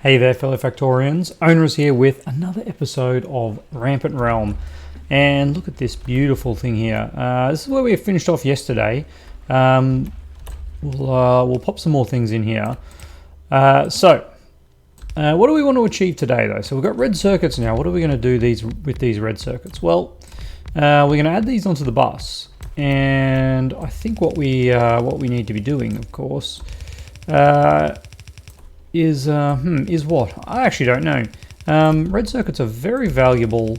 Hey there, fellow Factorians. Owners here with another episode of Rampant Realm. And look at this beautiful thing here. This is where we finished off yesterday. We'll pop some more things in here. What do we want to achieve today, though? So we've got red circuits now. What are we going to do with these red circuits? Well, we're going to add these onto the bus. And I think what we need to be doing, of course, is what? I actually don't know. Red circuits are very valuable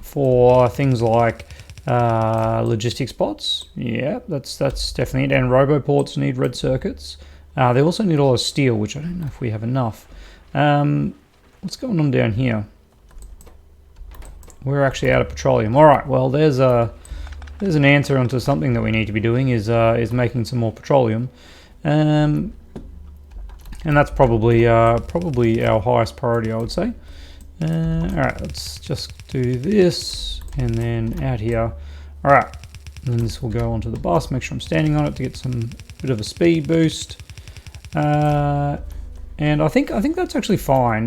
for things like logistics bots. Yeah, that's definitely it. And roboports need red circuits. They also need a lot of steel, which I don't know if we have enough. What's going on down here? We're actually out of petroleum. All right. Well, there's an answer onto something that we need to be doing is making some more petroleum. And that's probably our highest priority, I would say. All right, let's just do this, and then out here. All right, and then this will go onto the bus. Make sure I'm standing on it to get some bit of a speed boost. And I think that's actually fine.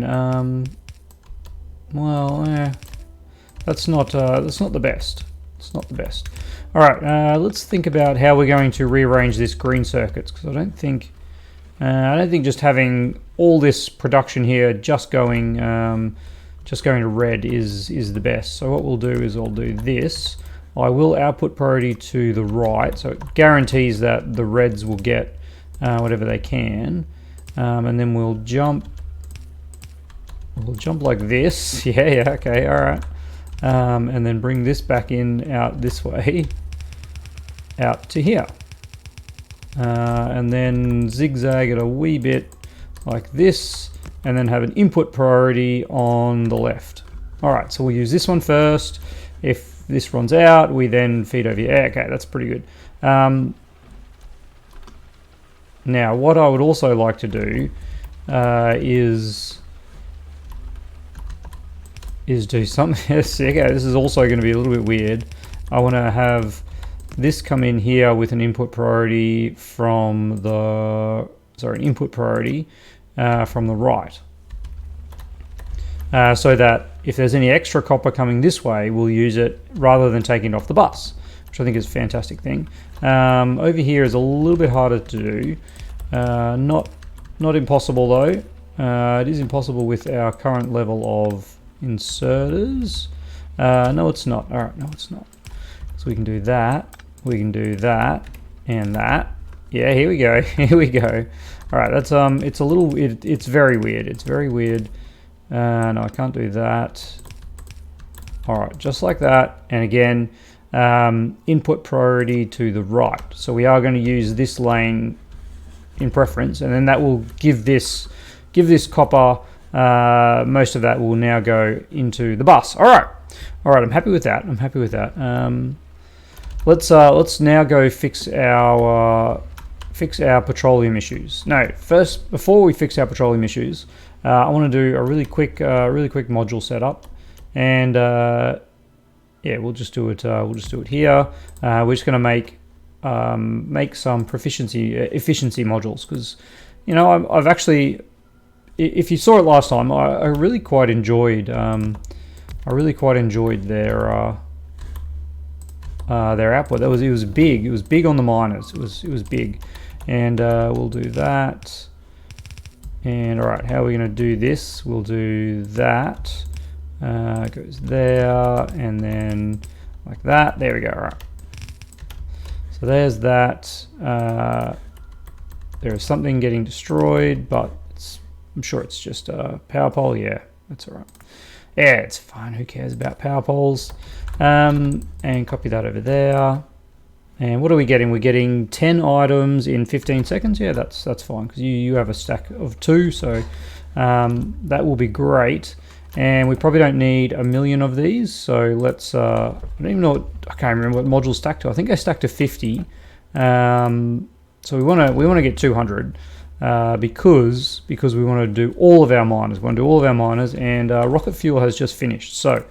That's not the best. It's not the best. All right, let's think about how we're going to rearrange this green circuits, because I don't think just having all this production here just going to red is the best. So what we'll do is I'll do this. I will output priority to the right, so it guarantees that the reds will get whatever they can, and then we'll jump like this. Yeah, okay, all right, and then bring this back out this way, out to here. And then zigzag it a wee bit like this, and then have an input priority on the left. All right, so we'll use this one first. If this runs out, we then feed over here. Okay, that's pretty good. Now, what I would also like to do is do something. Okay, this is also going to be a little bit weird. I want to have this come in here with an input priority from the right, so that if there's any extra copper coming this way, we'll use it rather than taking it off the bus, which I think is a fantastic thing. Over here is a little bit harder to do. Not impossible though. It is impossible with our current level of inserters. No, it's not. All right, no, it's not. So we can do that. We can do that and that. Yeah, here we go. Here we go. All right, that's it's very weird. It's very weird. No, I can't do that. All right, just like that. And again, input priority to the right. So we are going to use this lane in preference, and then that will give this copper. Most of that will now go into the bus. All right. I'm happy with that. Let's now go fix our petroleum issues. No, first, before we fix our petroleum issues, I want to do a really quick module setup, and yeah, we'll just do it. We'll just do it here. We're just going to make some efficiency modules, because I've actually, if you saw it last time, I really quite enjoyed their output. It was big. It was big on the miners. It was big, and we'll do that. And all right, how are we going to do this? We'll do that. Goes there, and then like that. There we go. All right. So there's that. There is something getting destroyed, but I'm sure it's just a power pole. Yeah, that's all right. Yeah, it's fine. Who cares about power poles? And copy that over there. And what are we getting? We're getting 10 items in 15 seconds. Yeah, that's fine, because you have a stack of 2, so that will be great. And we probably don't need a million of these, so let's. I don't even know. I can't remember what modules stack to. I think I stacked to 50. So we want to get 200. Because we want to do all of our miners. We want to do all of our miners, and rocket fuel has just finished. So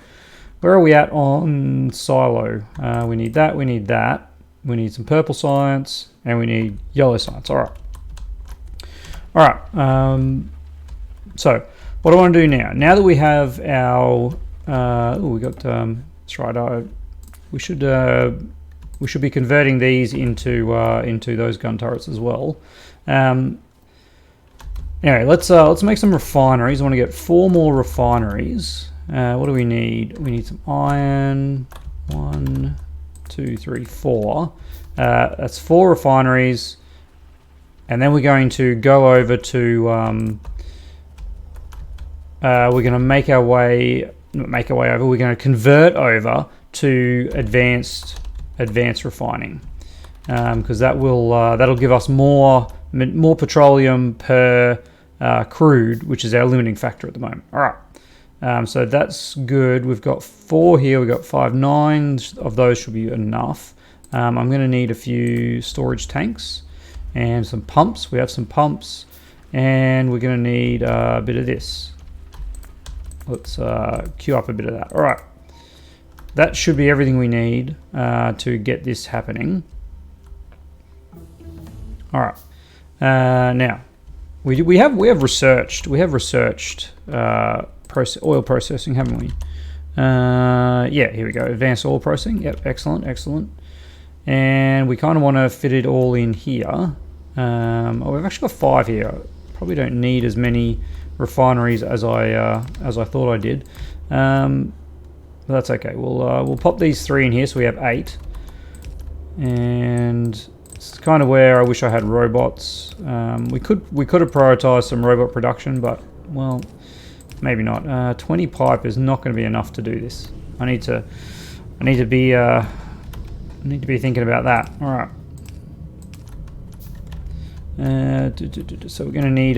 where are we at on silo? We need that. We need that. We need some purple science, and we need yellow science. All right. So what I want to do now that we have our, we got, that's right, we should be converting these into those gun turrets as well. Anyway, let's make some refineries. I want to get 4 more refineries. What do we need? We need some iron. 1, 2, 3, 4. That's 4 refineries, and then we're going to go over to. We're going to make our way over. We're going to convert over to advanced refining, because that'll give us more petroleum per crude, which is our limiting factor at the moment. All right, so that's good. We've got 4 here. We've got 5, 9 of those should be enough. I'm going to need a few storage tanks and some pumps. We have some pumps, and we're going to need a bit of this. Let's queue up a bit of that. All right, that should be everything we need to get this happening. All right. Now, we have researched oil processing, haven't we? Yeah, here we go. Advanced oil processing. Yep, excellent. And we kind of want to fit it all in here. We've actually got 5 here. Probably don't need as many refineries as I thought I did. But that's okay. We'll pop these 3 in here, so we have 8. And it's kind of where I wish I had robots. We could have prioritized some robot production, but well, maybe not. 20 pipe is not going to be enough to do this. I need to be thinking about that. All right. So we're going to need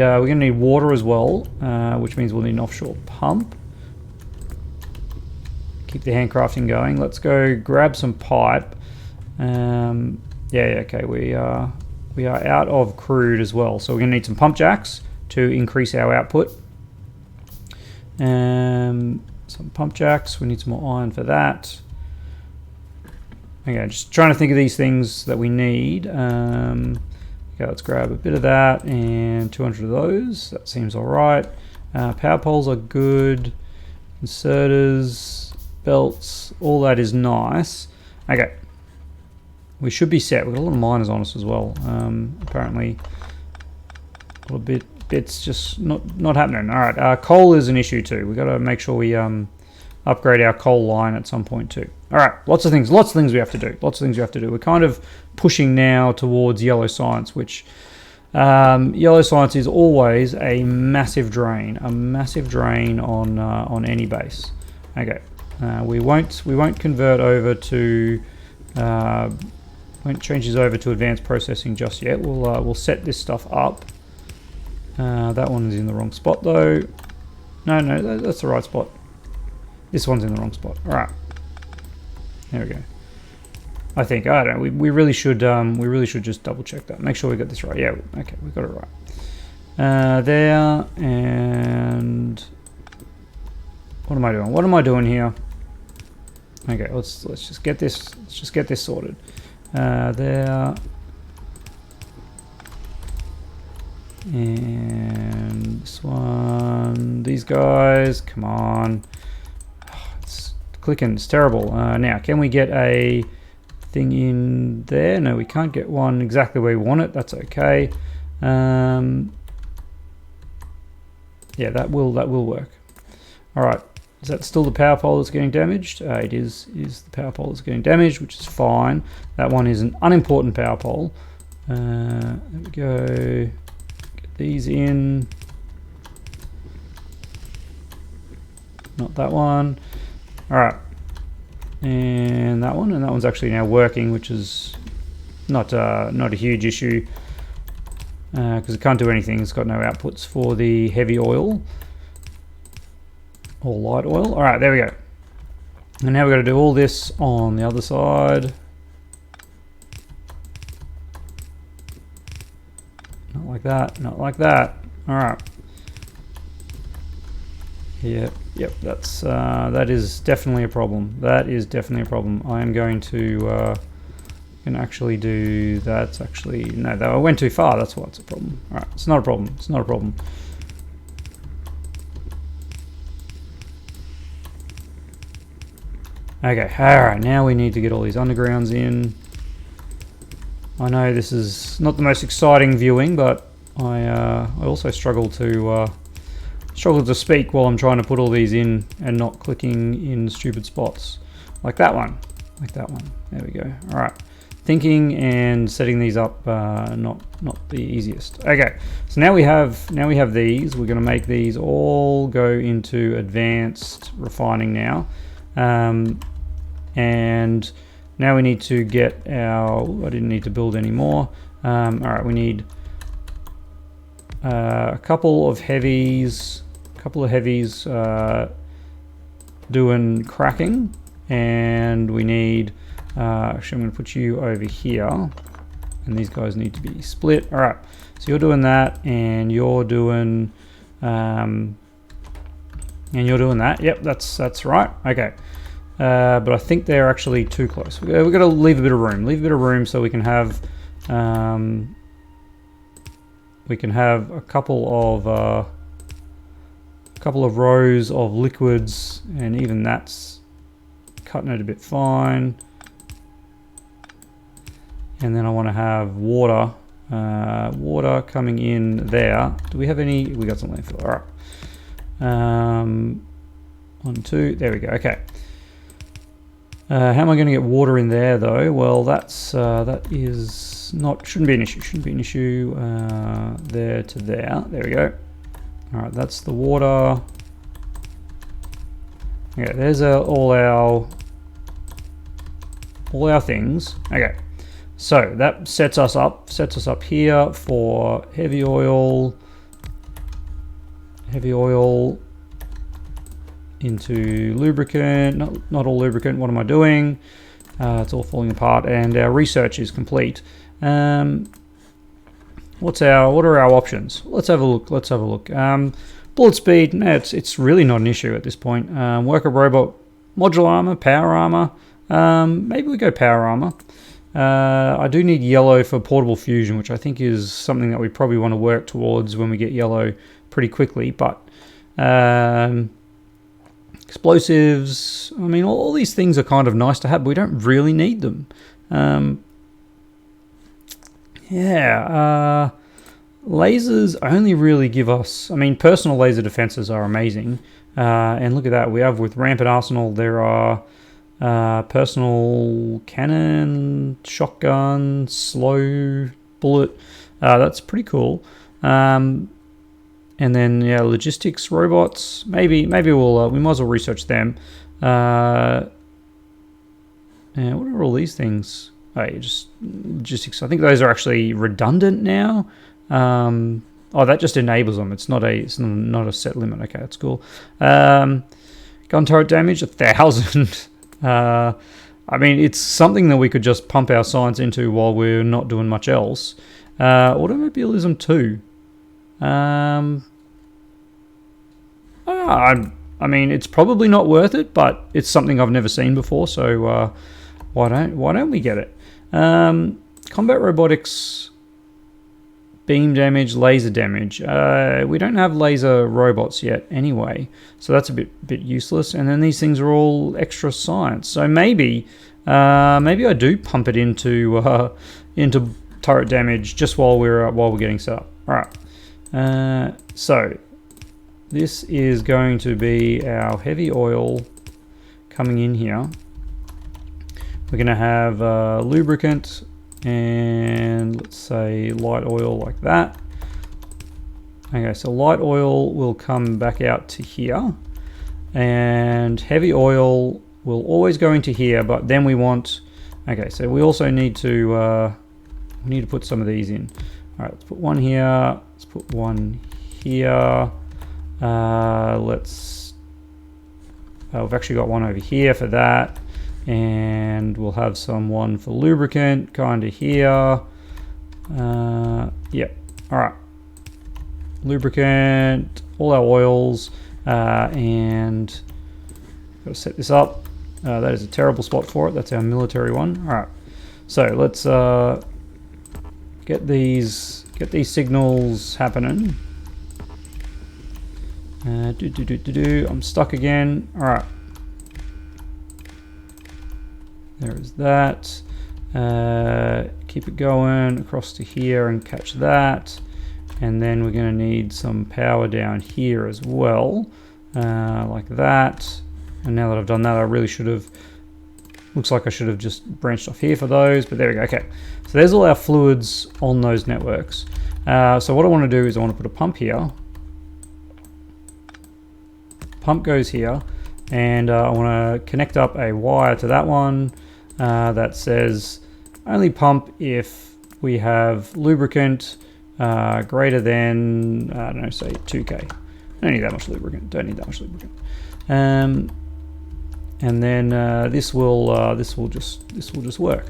water as well, which means we'll need an offshore pump. Keep the handcrafting going. Let's go grab some pipe. Yeah, okay, we are out of crude as well, so we're going to need some pump jacks to increase our output. Some pump jacks, we need some more iron for that. Okay, just trying to think of these things that we need. Okay, let's grab a bit of that and 200 of those. That seems all right. Power poles are good. Inserters, belts, all that is nice. Okay. We should be set. We've got a lot of miners on us as well. Apparently, a little bits just not happening. All right, coal is an issue too. We've got to make sure we upgrade our coal line at some point too. All right, lots of things we have to do. We're kind of pushing now towards yellow science, which yellow science is always a massive drain on any base. Okay, we won't convert over to. Won't change this over to advanced processing just yet. We'll set this stuff up. That one is in the wrong spot though. No, that's the right spot. This one's in the wrong spot. All right, there we go. I think I don't know. We really should just double check that. Make sure we got this right. Yeah, okay, we got it right. There, and what am I doing? What am I doing here? Okay, let's just get this. Let's just get this sorted. There, and this one. These guys, come on. It's clicking. It's terrible. Now, can we get a thing in there? No, we can't get one exactly where we want it. That's okay. Yeah, that will work. All right. Is that still the power pole that's getting damaged? It is the power pole that's getting damaged, which is fine. That one is an unimportant power pole. There we go. Get these in. Not that one. All right. And that one's actually now working, which is not a huge issue because it can't do anything. It's got no outputs for the heavy oil. Or light oil. All right, there we go. And now we've got to do all this on the other side. Not like that, not like that. All right. Yep, that is definitely a problem. That is definitely a problem. I am going to can actually do that. Actually, no, I went too far. That's why it's a problem. All right, it's not a problem. It's not a problem. Okay, alright, now we need to get all these undergrounds in. I know this is not the most exciting viewing, but I also struggle to speak while I'm trying to put all these in and not clicking in stupid spots. Like that one. Like that one. There we go. Alright. Thinking and setting these up not the easiest. Okay, so now we have these. We're going to make these all go into advanced refining now. And now we need to get our... I didn't need to build any more. Alright, we need a couple of heavies doing cracking, and we need... actually, I'm going to put you over here, and these guys need to be split. Alright, so you're doing that, and you're doing... and you're doing that. Yep, that's right. Okay. But I think they're actually too close. We've got to leave a bit of room. Leave a bit of room so we can have a couple of rows of liquids, and even that's cutting it a bit fine. And then I want to have water, water coming in there. Do we have any? We got some landfill. All right. 1, 2. There we go. Okay. How am I going to get water in there though? Well, that is not, shouldn't be an issue. Shouldn't be an issue. There to there. There we go. All right, that's the water. Okay, there's all our things. Okay, so that sets us up here for heavy oil into lubricant. Not all lubricant. What am I doing? It's all falling apart, and our research is complete. What are our options? Let's have a look. Bullet speed. No, it's really not an issue at this point. Worker robot, modular armor, power armor. Maybe we go power armor. I do need yellow for portable fusion, which I think is something that we probably want to work towards when we get yellow pretty quickly. But explosives, I mean, all these things are kind of nice to have, but we don't really need them. Lasers only really give us, I mean, personal laser defenses are amazing. And look at that, we have with Rampant Arsenal, there are personal cannon, shotgun, slow bullet. That's pretty cool. And then logistics robots. Maybe we'll we might as well research them. And what are all these things? Oh, just logistics. I think those are actually redundant now. Oh, that just enables them. It's not a set limit. Okay, that's cool. Gun turret damage 1,000. I mean, it's something that we could just pump our science into while we're not doing much else. Automobilism 2. I mean, it's probably not worth it, but it's something I've never seen before, so why don't we get it? Combat robotics, beam damage, laser damage. We don't have laser robots yet anyway, so that's a bit useless. And then these things are all extra science, so maybe I do pump it into turret damage just while we're getting set up. All right. So this is going to be our heavy oil coming in here. We're going to have lubricant and let's say light oil like that. Okay, so light oil will come back out to here, and heavy oil will always go into here, but then we want... Okay, so we also need to put some of these in. All right, let's put one here. Let's put one here. We've actually got one over here for that, and we'll have one for lubricant kind of here. Yep. All right. Lubricant, all our oils, and got to set this up. That is a terrible spot for it. That's our military one. All right. So let's get these signals happening. I'm stuck again. All right. There is that. Keep it going across to here and catch that. And then we're going to need some power down here as well, like that. And now that I've done that, I really should have, looks like I should have just branched off here for those, but there we go. Okay, so there's all our fluids on those networks. So what I want to do is I want to put a pump here. Pump goes here, and I want to connect up a wire to that one that says only pump if we have lubricant greater than, I don't know, say 2K. Don't need that much lubricant. Don't need that much lubricant. And then this will just work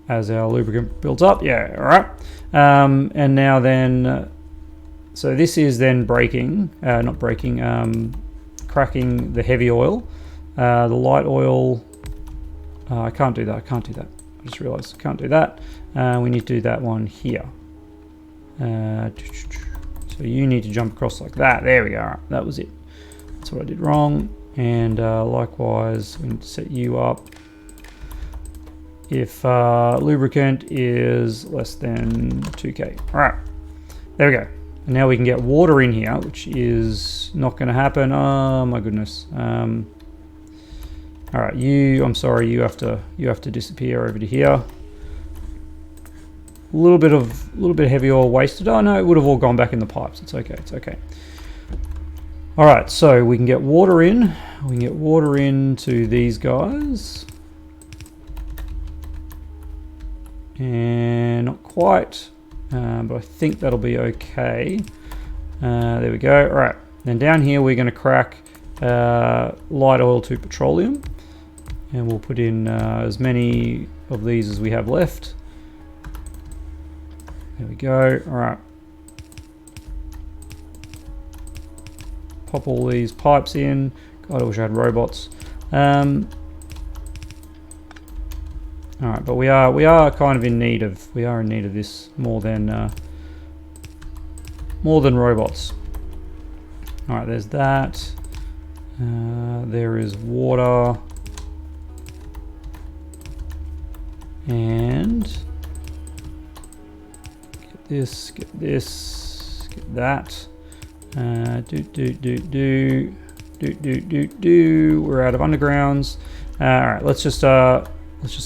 as our lubricant builds up. Yeah, all right. And now then, so this is then breaking, not breaking, cracking the heavy oil. The light oil, I can't do that. I can't do that. I just realized I can't do that. We need to do that one here. So you need to jump across like that. There we go. All right, that was it. That's what I did wrong. And likewise, we need to set you up if lubricant is less than 2K. All right, there we go. And now we can get water in here, which is not going to happen. Oh my goodness. All right, I'm sorry, you have to disappear over to here. A little bit of heavy oil wasted. Oh no, it would have all gone back in the pipes. It's okay. It's okay. All right, so we can get water in. We can get water into these guys, and not quite, but I think that'll be okay. There we go. All right, then down here we're going to crack light oil to petroleum, and we'll put in as many of these as we have left. There we go. All right. Pop all these pipes in. God, I wish I had robots. All right, but we are kind of in need of this more than robots. All right, there's that. There is water, and get this, get that. We're out of undergrounds. All right, let's just see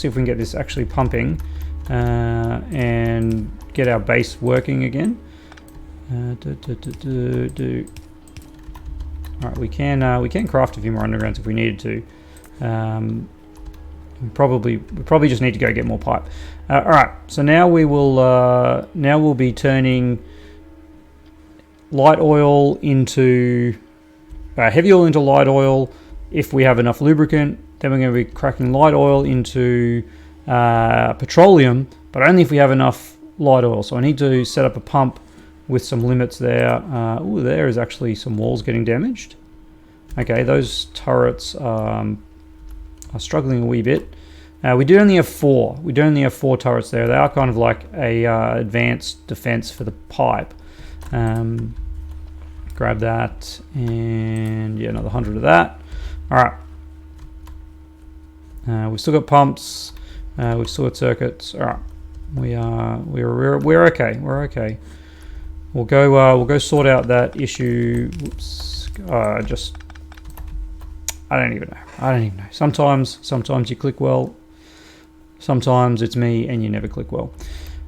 if we can get this actually pumping and get our base working again. All right, we can craft a few more undergrounds if we needed to. We probably just need to go get more pipe. All right, so now we'll be turning light oil into heavy oil into light oil if we have enough lubricant. Then we're going to be cracking light oil into petroleum, but only if we have enough light oil. So I need to set up a pump with some limits there. Oh, there is actually some walls getting damaged. Okay, those turrets are struggling a wee bit. We do only have 4. We do only have 4 turrets there. They are kind of like a advanced defense for the pipe. Grab that, and yeah, another 100 of that. All right. We've still got pumps. We've still got circuits. All right. We're okay. We're okay. We'll go sort out that issue. Whoops. I don't even know. Sometimes you click well. Sometimes it's me and you never click well.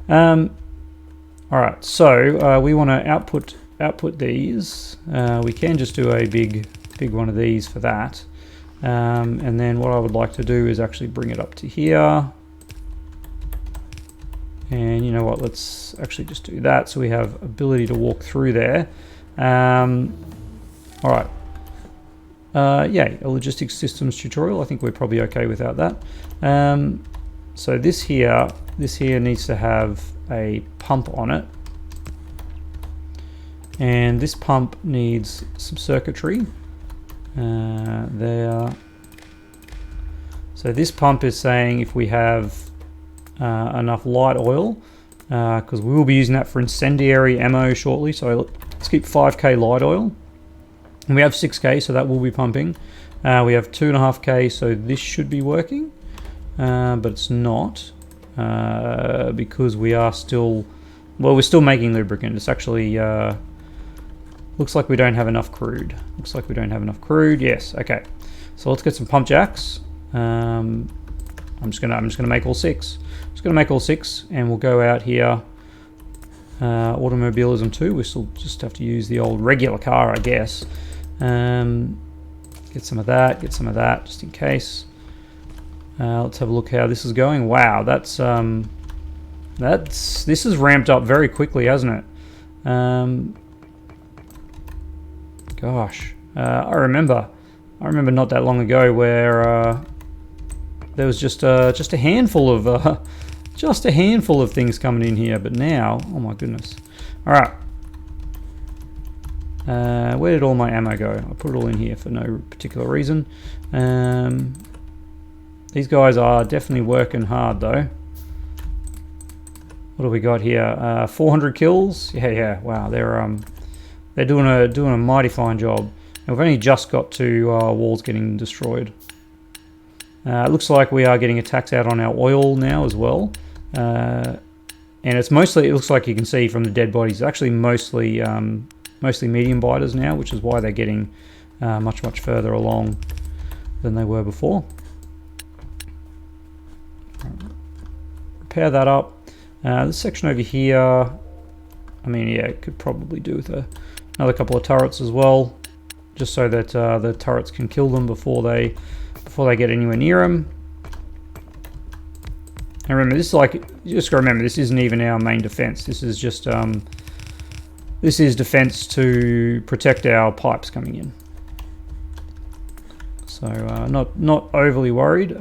All right, so we want to output these. We can just do a big one of these for that. And then what I would like to do is actually bring it up to here. And you know what, let's actually just do that so we have ability to walk through there. All right. Yay, a logistics systems tutorial. I think we're probably okay without that. So this here needs to have a pump on it. And this pump needs some circuitry there. So this pump is saying if we have enough light oil, because we will be using that for incendiary ammo shortly. So let's keep 5K light oil. And we have 6K, so that will be pumping. We have 2.5k, so this should be working, but it's not because we are still, well, we're still making lubricant. It's actually looks like we don't have enough crude. Looks like we don't have enough crude. Yes. Okay. So let's get some pump jacks. I'm just gonna make all 6. Just gonna make all 6, and we'll go out here. Automobilism 2. We still just have to use the old regular car, I guess. Get some of that. Get some of that, just in case. Let's have a look how this is going. Wow, this is ramped up very quickly, hasn't it? Gosh, I remember not that long ago where there was just a handful of things coming in here, but now, oh my goodness! All right, where did all my ammo go? I put it all in here for no particular reason. These guys are definitely working hard though. What do we got here? 400 kills. Yeah. Wow, they're doing a mighty fine job. And we've only just got to walls getting destroyed. It looks like we are getting attacks out on our oil now as well. And it's mostly, it looks like you can see from the dead bodies, actually mostly medium biters now, which is why they're getting much further along than they were before. Repair that up. This section over here, I mean, yeah, it could probably do with another couple of turrets as well, just so that the turrets can kill them before they get anywhere near them. And remember, this is like, you just gotta remember, this isn't even our main defense. This is just this is defense to protect our pipes coming in. So not overly worried.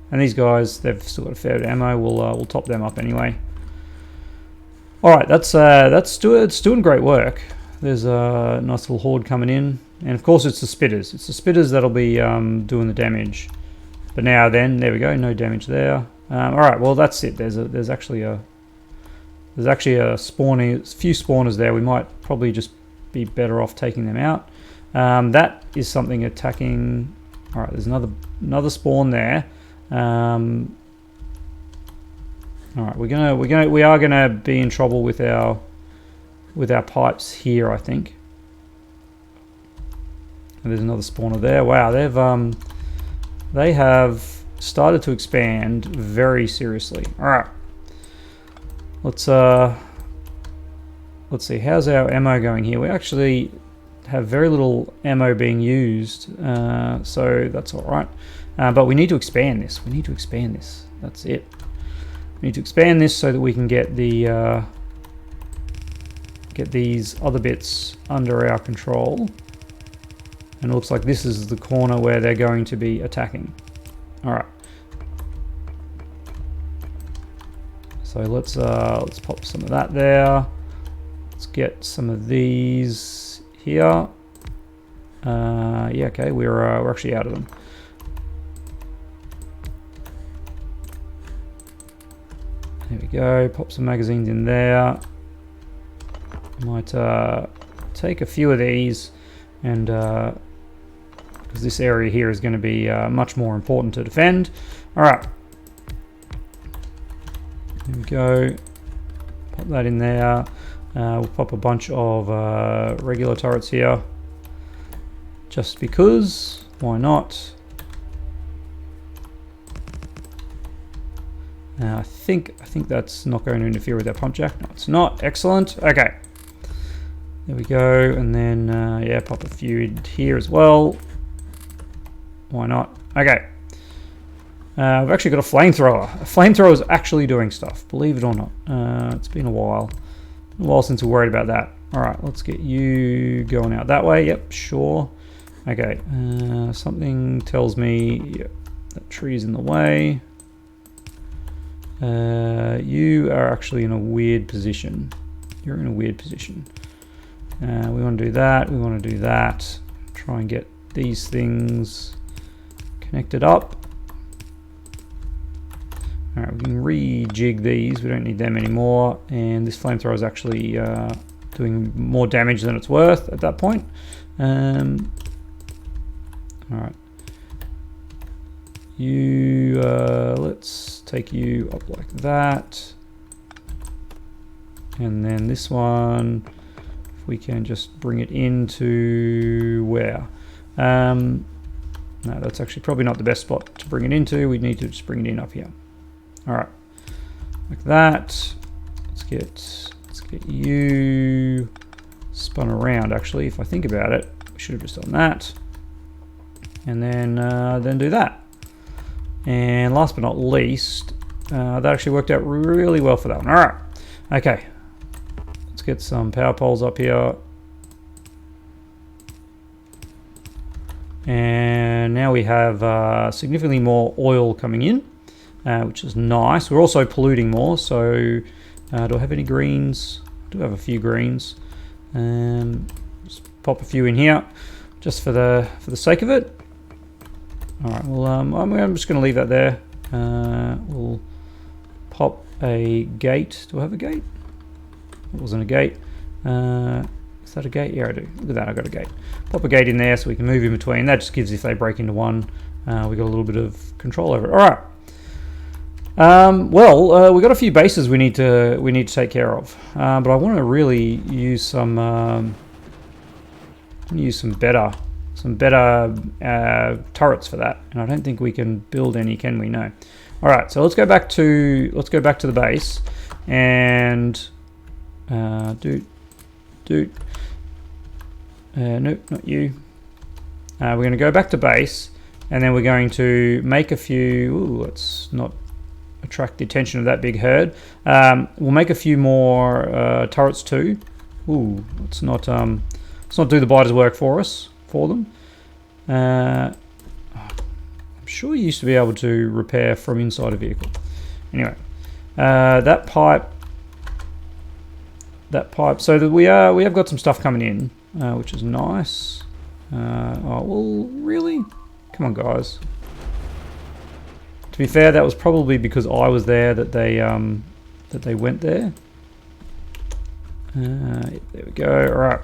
And these guys, they've still got a fair bit of ammo. We'll top them up anyway. All right, it's doing great work. There's a nice little horde coming in, and of course it's the spitters. It's the spitters that'll be doing the damage. But now then, there we go, no damage there. All right, well that's it. There's actually a few spawners there. We might probably just be better off taking them out. That is something attacking. All right, there's another spawn there. All right, we are gonna be in trouble with our pipes here, I think. And there's another spawner there. Wow, they have started to expand very seriously. All right, let's see, how's our ammo going here? We actually have very little ammo being used, so that's all right. But we need to expand this. That's it. We need to expand this so that we can get the get these other bits under our control. And it looks like this is the corner where they're going to be attacking. All right. So let's pop some of that there. Let's get some of these here. Yeah, okay. We're actually out of them. There we go, pop some magazines in there. Might take a few of these, and because this area here is going to be much more important to defend. All right, there we go. Pop that in there. We'll pop a bunch of regular turrets here, just because. Why not? I think that's not going to interfere with our pump jack. No, it's not. Excellent. Okay. There we go. And then, yeah, pop a few in here as well. Why not? Okay. We've actually got a flamethrower. A flamethrower is actually doing stuff, believe it or not. It's been a while. Since we worried about that. All right, let's get you going out that way. Yep, sure. Okay. Something tells me, yep, that tree's in the way. You are actually in a weird position. You're in a weird position. We want to do that. We want to do that. Try and get these things connected up. All right, we can rejig these. We don't need them anymore. And this flamethrower is actually doing more damage than it's worth at that point. All right. You, let's take you up like that. And then this one, if we can just bring it into where? No, that's actually probably not the best spot to bring it into. We need to just bring it in up here. All right, like that. Let's get you spun around. Actually, if I think about it, we should have just done that, and then do that. And last but not least, that actually worked out really well for that one. All right, okay. Let's get some power poles up here. And now we have significantly more oil coming in, which is nice. We're also polluting more, so do I have any greens? I do have a few greens. Just pop a few in here, just for the sake of it. All right, well, I'm just going to leave that there. We'll pop a gate. Do I have a gate? It wasn't a gate. Is that a gate? Yeah, I do. Look at that, I got a gate. Pop a gate in there so we can move in between. That just gives, if they break into one, we got a little bit of control over it. All right. We got a few bases we need to take care of, but I want to really use some better turrets for that, and I don't think we can build any, can we? No. All right, so let's go back to the base and nope, not you. We're going to go back to base, and then we're going to make a few. Ooh, let's not attract the attention of that big herd. We'll make a few more turrets too. Ooh, let's not do the biters work for them. I'm sure you used to be able to repair from inside a vehicle. Anyway, that pipe. So that we have got some stuff coming in, which is nice. Oh well, really? Come on, guys. To be fair, that was probably because I was there that they went there. There we go. All right.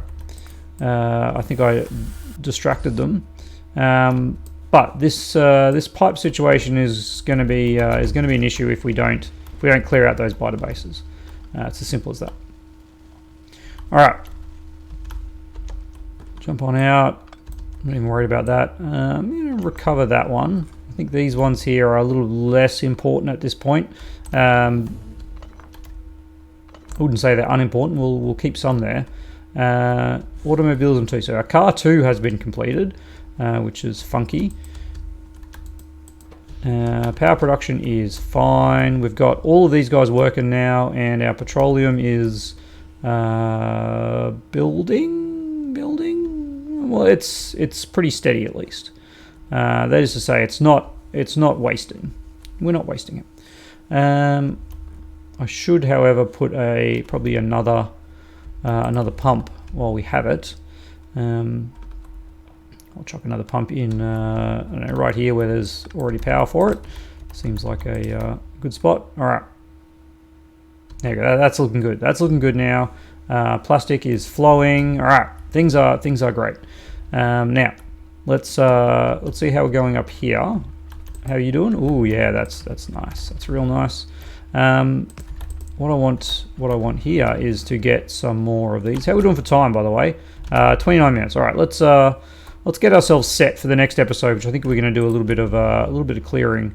I think I distracted them. But this pipe situation is going to be an issue if we don't clear out those biter bases. It's as simple as that. All right. Jump on out. I'm not even worried about that. I'm going to recover that one. I think these ones here are a little less important at this point. I wouldn't say they're unimportant. We'll keep some there. Automobilism 2. So our car 2 has been completed, which is funky. Power production is fine. We've got all of these guys working now, and our petroleum is building. Well, it's pretty steady at least. That is to say, it's not wasting. We're not wasting it. I should, however, put probably another pump while we have it. I'll chuck another pump in I don't know, right here where there's already power for it. Seems like a good spot. All right, there you go. That's looking good. That's looking good now. Plastic is flowing. All right, things are great. Now let's see how we're going up here. How are you doing? Oh yeah, that's nice. That's real nice. What I want here is to get some more of these. How are we doing for time, by the way? 29 minutes. All right, let's get ourselves set for the next episode, which I think we're going to do a little bit of clearing.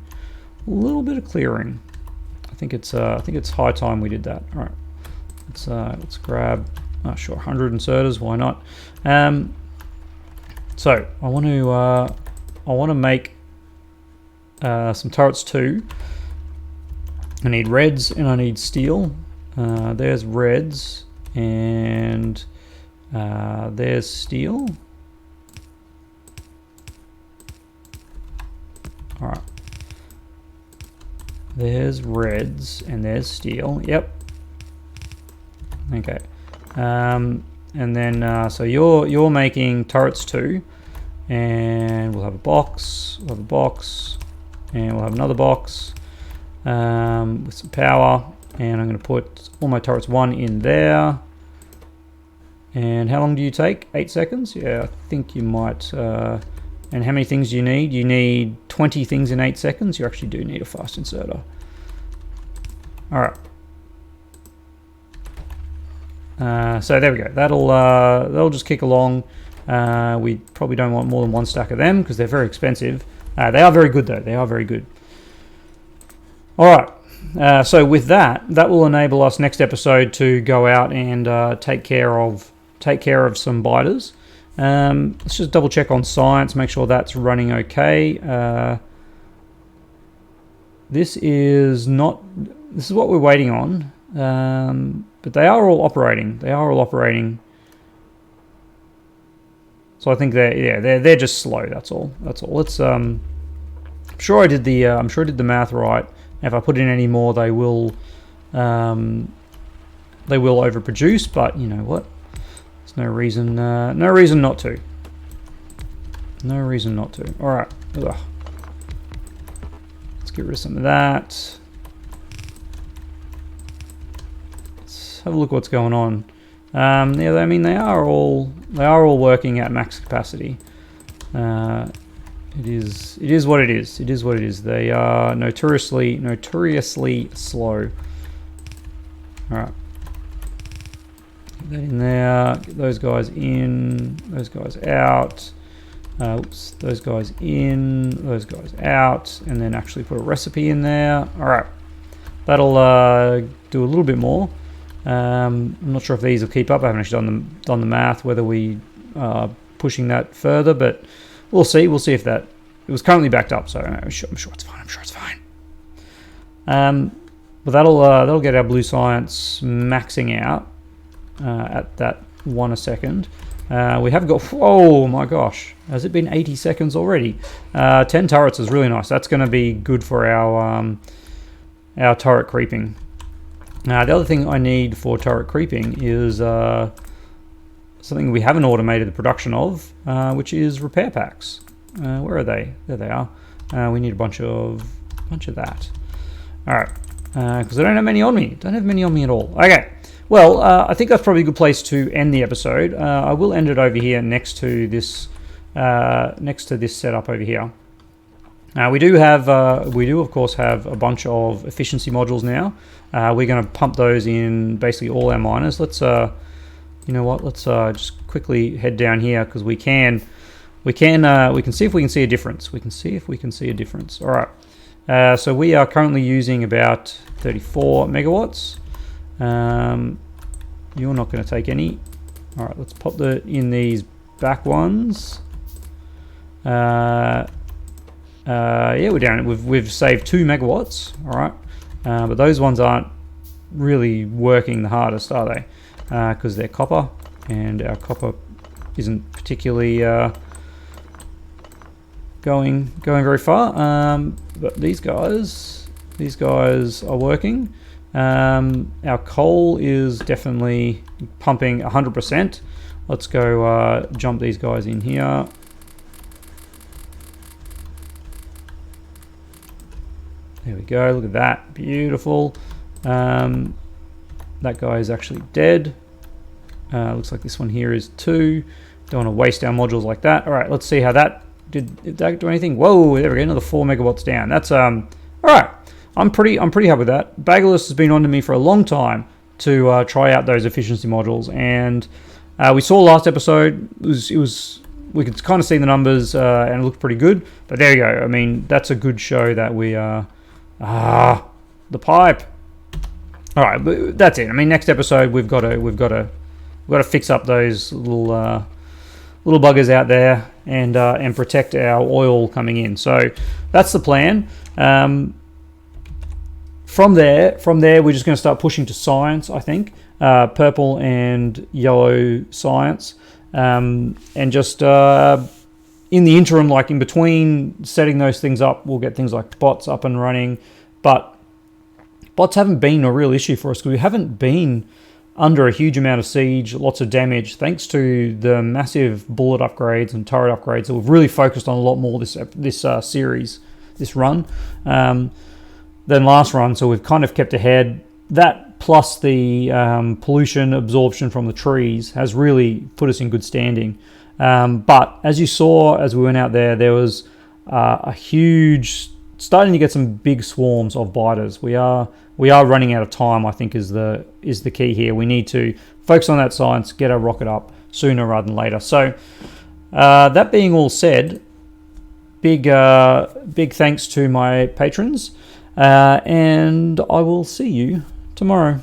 I think it's high time we did that. All right, let's grab. Oh, sure, 100 inserters. Why not? So I want to make some turrets too. I need reds and I need steel. There's reds and there's steel. All right. There's reds and there's steel. Yep. Okay. And then so you're making turrets too, and we'll have a box. And we'll have another box with some power. And I'm going to put all my turrets 1 in there. And how long do you take? 8 seconds? Yeah, I think you might And how many things do you need? You need 20 things in 8 seconds. You actually do need a fast inserter. All right. So there we go. That'll just kick along. We probably don't want more than 1 stack of them because they're very expensive. They are very good though. They are very good. All right. So with that will enable us next episode to go out and take care of some biters. Let's just double check on science, make sure that's running okay. This is what we're waiting on, but they are all operating. So I think they're just slow. That's all. Let's I'm sure I did the math right. If I put in any more, they will overproduce. But you know what? No reason not to. No reason not to. All right. Ugh. Let's get rid of some of that. Let's have a look what's going on. Yeah, I mean they are all working at max capacity. It is what it is. It is what it is. They are notoriously slow. All right. Get that in there, get those guys in, those guys out, oops, those guys in, those guys out, and then actually put a recipe in there. All right, that'll do a little bit more. I'm not sure if these will keep up. I haven't actually done the math whether we are pushing that further, but we'll see. We'll see if that, it was currently backed up, so I'm sure it's fine. I'm sure it's fine. But that'll get our blue science maxing out. At that 1 a second. We have got, oh my gosh, has it been 80 seconds already? 10 turrets is really nice. That's going to be good for our turret creeping. The other thing I need for turret creeping is something we haven't automated the production of, which is repair packs. Where are they? There they are. We need a bunch of that. All right, because I don't have many on me. Don't have many on me at all. Okay. Well, I think that's probably a good place to end the episode. I will end it over here next to this setup over here. We do of course have a bunch of efficiency modules now. We're going to pump those in basically all our miners. Let's you know what? Let's just quickly head down here because we can see if we can see a difference. We can see if we can see a difference. All right. So we are currently using about 34 megawatts. You're not going to take any. All right, let's pop in these back ones. Yeah, we're down. We've saved 2 megawatts. All right, but those ones aren't really working the hardest, are they? Because they're copper, and our copper isn't particularly going very far. But these guys are working. Our coal is definitely pumping 100%. Let's go jump these guys in here. There we go, look at that, beautiful. That guy is actually dead. Looks like this one here is 2. Don't want to waste our modules like that. All right, let's see how that, did that do anything? Whoa, there we go, another 4 megawatts down. That's, all right. I'm pretty happy with that. Bagulus has been on to me for a long time to try out those efficiency modules, and we saw last episode. It was we could kind of see the numbers and it looked pretty good. But there you go. I mean, that's a good show that we are. The pipe. All right, but that's it. I mean, next episode we've got to fix up those little buggers out there and protect our oil coming in. So that's the plan. From there, we're just going to start pushing to science, I think. Purple and yellow science. And just in the interim, like in between setting those things up, we'll get things like bots up and running. But bots haven't been a real issue for us because we haven't been under a huge amount of siege, lots of damage, thanks to the massive bullet upgrades and turret upgrades that we've really focused on a lot more this series, this run. Than last run, so we've kind of kept ahead. That plus the pollution absorption from the trees has really put us in good standing. But as you saw as we went out there was a huge, starting to get some big swarms of biters. We are running out of time, I think, is the key here. We need to focus on that science, get our rocket up sooner rather than later. So that being all said, big thanks to my patrons, and I will see you tomorrow.